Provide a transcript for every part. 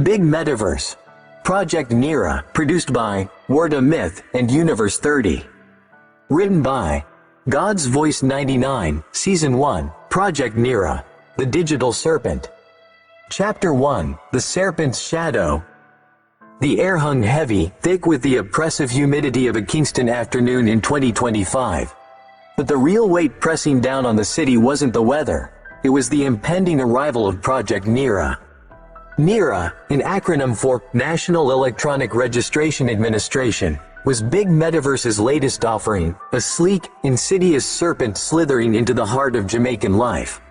Big Metaverse. Project Nera, produced by WordAMyth and Universe 30. Written by God's Voice 99, Season 1, Project Nera, The Digital Serpent. Chapter 1, The Serpent's Shadow. The air hung heavy, thick with the oppressive humidity of a Kingston afternoon in 2025. But the real weight pressing down on the city wasn't the weather, it was the impending arrival of Project Nera. Nera, an acronym for National Electronic Registration Administration, was Big Metaverse's latest offering, a sleek, insidious serpent slithering into the heart of Jamaican life.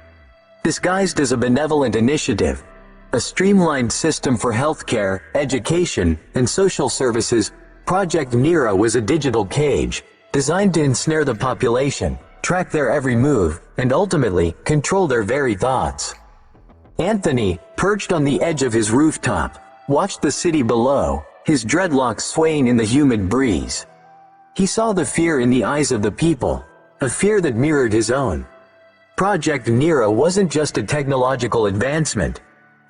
Disguised as a benevolent initiative, a streamlined system for healthcare, education, and social services, Project Nera was a digital cage, designed to ensnare the population, track their every move, and ultimately, control their very thoughts. Anthony, perched on the edge of his rooftop, watched the city below, his dreadlocks swaying in the humid breeze. He saw the fear in the eyes of the people, a fear that mirrored his own. Project Nera wasn't just a technological advancement.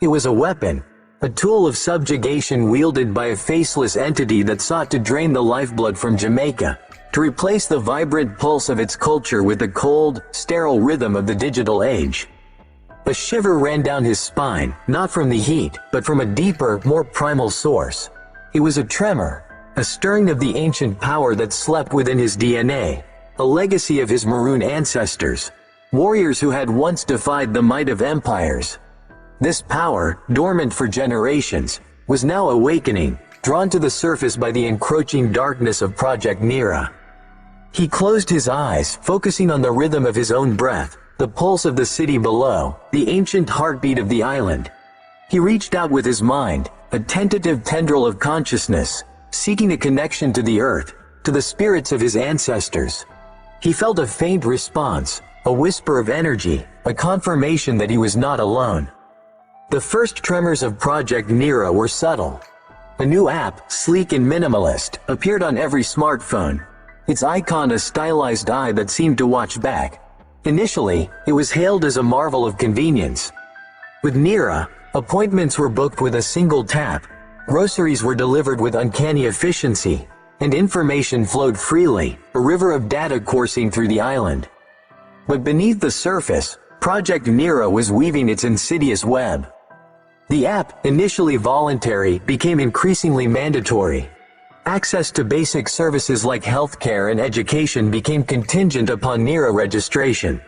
It was a weapon, a tool of subjugation wielded by a faceless entity that sought to drain the lifeblood from Jamaica, to replace the vibrant pulse of its culture with the cold, sterile rhythm of the digital age. A shiver ran down his spine, not from the heat, but from a deeper, more primal source. It was a tremor, a stirring of the ancient power that slept within his DNA, a legacy of his maroon ancestors, warriors who had once defied the might of empires. This power, dormant for generations, was now awakening, drawn to the surface by the encroaching darkness of Project Nera. He closed his eyes, focusing on the rhythm of his own breath, the pulse of the city below, the ancient heartbeat of the island. He reached out with his mind, a tentative tendril of consciousness, seeking a connection to the earth, to the spirits of his ancestors. He felt a faint response, a whisper of energy, a confirmation that he was not alone. The first tremors of Project Nera were subtle. A new app, sleek and minimalist, appeared on every smartphone, its icon a stylized eye that seemed to watch back. Initially, it was hailed as a marvel of convenience. With Nera, appointments were booked with a single tap, groceries were delivered with uncanny efficiency, and information flowed freely, a river of data coursing through the island. But beneath the surface, Project Nera was weaving its insidious web. The app, initially voluntary, became increasingly mandatory. Access to basic services like healthcare and education became contingent upon Nera registration.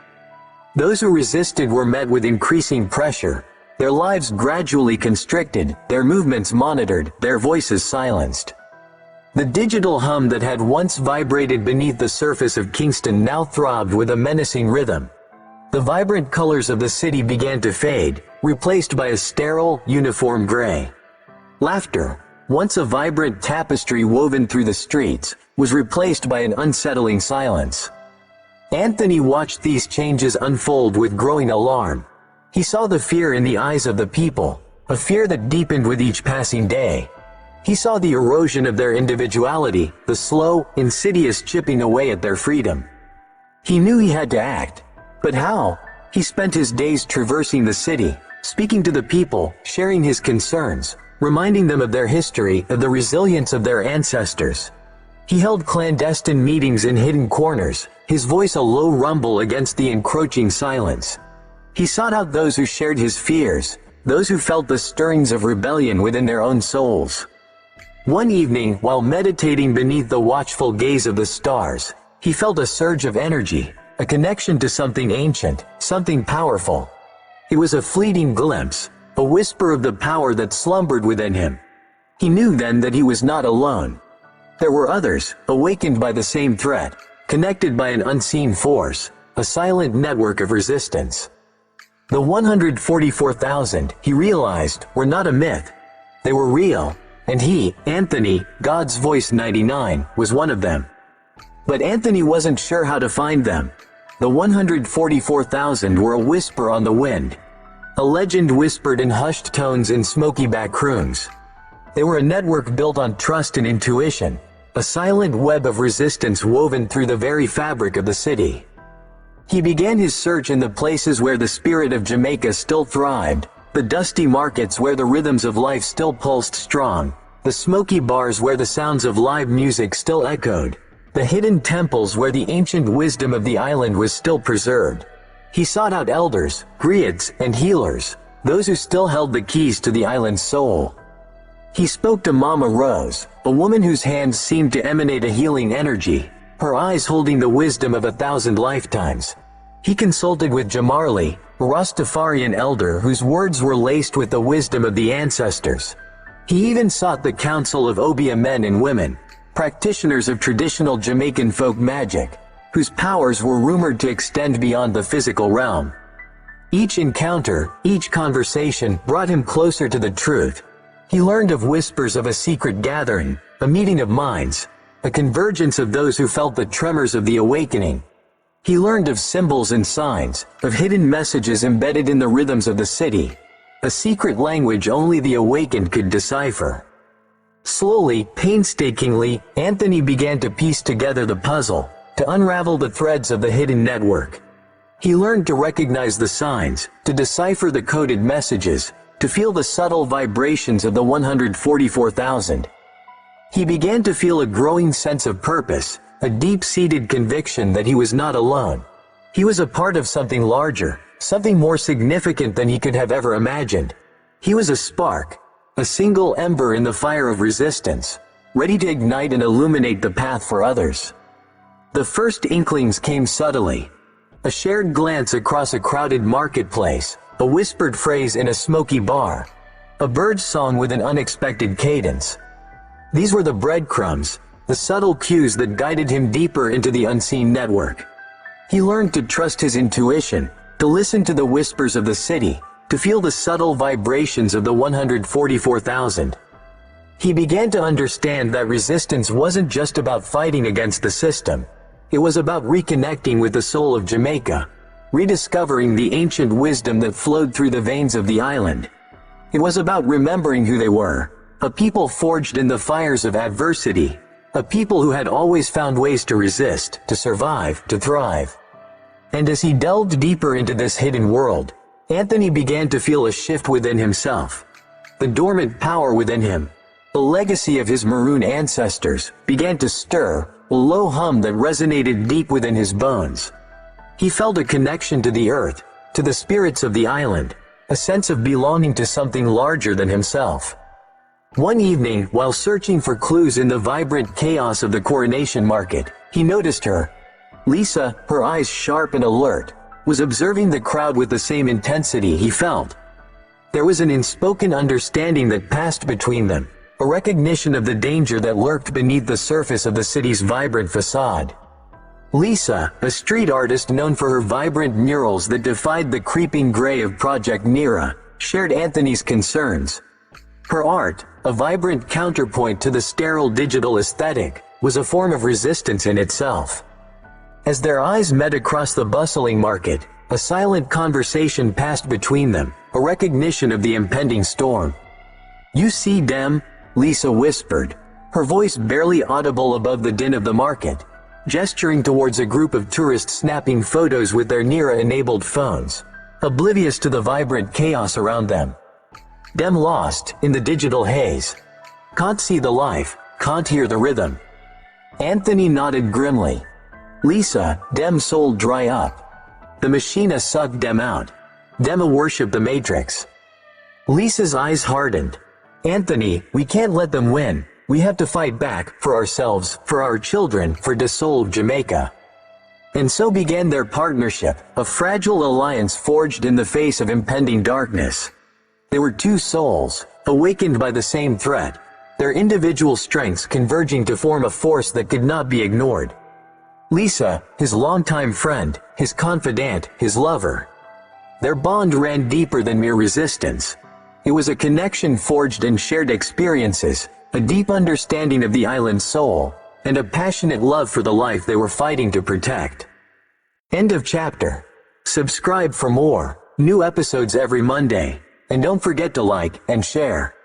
Those who resisted were met with increasing pressure, their lives gradually constricted, their movements monitored, their voices silenced. The digital hum that had once vibrated beneath the surface of Kingston now throbbed with a menacing rhythm. The vibrant colors of the city began to fade, replaced by a sterile, uniform gray. Laughter, once a vibrant tapestry woven through the streets, was replaced by an unsettling silence. Anthony watched these changes unfold with growing alarm. He saw the fear in the eyes of the people, a fear that deepened with each passing day. He saw the erosion of their individuality, the slow, insidious chipping away at their freedom. He knew he had to act. But how? He spent his days traversing the city, speaking to the people, sharing his concerns, reminding them of their history, of the resilience of their ancestors. He held clandestine meetings in hidden corners, his voice a low rumble against the encroaching silence. He sought out those who shared his fears, those who felt the stirrings of rebellion within their own souls. One evening, while meditating beneath the watchful gaze of the stars, he felt a surge of energy, a connection to something ancient, something powerful. It was a fleeting glimpse, a whisper of the power that slumbered within him. He knew then that he was not alone. There were others, awakened by the same threat, connected by an unseen force, a silent network of resistance. The 144,000, he realized, were not a myth. They were real, and he, Anthony, God's Voice 99, was one of them. But Anthony wasn't sure how to find them. The 144,000 were a whisper on the wind. A legend whispered in hushed tones in smoky back rooms. They were a network built on trust and intuition, a silent web of resistance woven through the very fabric of the city. He began his search in the places where the spirit of Jamaica still thrived, The dusty markets where the rhythms of life still pulsed strong, the smoky bars where the sounds of live music still echoed, the hidden temples where the ancient wisdom of the island was still preserved. He sought out elders, griots, and healers, those who still held the keys to the island's soul. He spoke to Mama Rose, a woman whose hands seemed to emanate a healing energy, her eyes holding the wisdom of 1,000 lifetimes. He consulted with Jamarli, a Rastafarian elder whose words were laced with the wisdom of the ancestors. He even sought the counsel of Obia men and women, practitioners of traditional Jamaican folk magic, whose powers were rumored to extend beyond the physical realm. Each encounter, each conversation brought him closer to the truth. He learned of whispers of a secret gathering, a meeting of minds, a convergence of those who felt the tremors of the awakening. He learned of symbols and signs, of hidden messages embedded in the rhythms of the city, a secret language only the awakened could decipher. Slowly, painstakingly, Anthony began to piece together the puzzle, to unravel the threads of the hidden network. He learned to recognize the signs, to decipher the coded messages, to feel the subtle vibrations of the 144,000. He began to feel a growing sense of purpose, a deep-seated conviction that he was not alone. He was a part of something larger, something more significant than he could have ever imagined. He was a spark, a single ember in the fire of resistance, ready to ignite and illuminate the path for others. The first inklings came subtly. A shared glance across a crowded marketplace, a whispered phrase in a smoky bar, a bird's song with an unexpected cadence. These were the breadcrumbs, the subtle cues that guided him deeper into the unseen network. He learned to trust his intuition, to listen to the whispers of the city, to feel the subtle vibrations of the 144,000. He began to understand that resistance wasn't just about fighting against the system. It was about reconnecting with the soul of Jamaica, rediscovering the ancient wisdom that flowed through the veins of the island. It was about remembering who they were, a people forged in the fires of adversity, a people who had always found ways to resist, to survive, to thrive. And as he delved deeper into this hidden world, Anthony began to feel a shift within himself. The dormant power within him, the legacy of his maroon ancestors, began to stir, a low hum that resonated deep within his bones. He felt a connection to the earth, to the spirits of the island, a sense of belonging to something larger than himself. One evening, while searching for clues in the vibrant chaos of the Coronation Market, he noticed her. Lisa, her eyes sharp and alert, was observing the crowd with the same intensity he felt. There was an unspoken understanding that passed between them, a recognition of the danger that lurked beneath the surface of the city's vibrant facade. Lisa, a street artist known for her vibrant murals that defied the creeping gray of Project Nera, shared Anthony's concerns. Her art, a vibrant counterpoint to the sterile digital aesthetic, was a form of resistance in itself. As their eyes met across the bustling market, a silent conversation passed between them, a recognition of the impending storm. "You see them?" Lisa whispered, her voice barely audible above the din of the market, gesturing towards a group of tourists snapping photos with their Nera-enabled phones, oblivious to the vibrant chaos around them. Dem lost in the digital haze. Can't see the life, can't hear the rhythm. Anthony nodded grimly. Lisa, dem soul dry up. The machina sucked dem out. Dem worship the matrix. Lisa's eyes hardened. Anthony, we can't let them win. We have to fight back, for ourselves, for our children, for the soul of Jamaica. And so began their partnership, a fragile alliance forged in the face of impending darkness. They were two souls, awakened by the same threat, their individual strengths converging to form a force that could not be ignored. Lisa, his longtime friend, his confidant, his lover. Their bond ran deeper than mere resistance. It was a connection forged in shared experiences, a deep understanding of the island's soul, and a passionate love for the life they were fighting to protect. End of chapter. Subscribe for more, new episodes every Monday. And don't forget to like and share.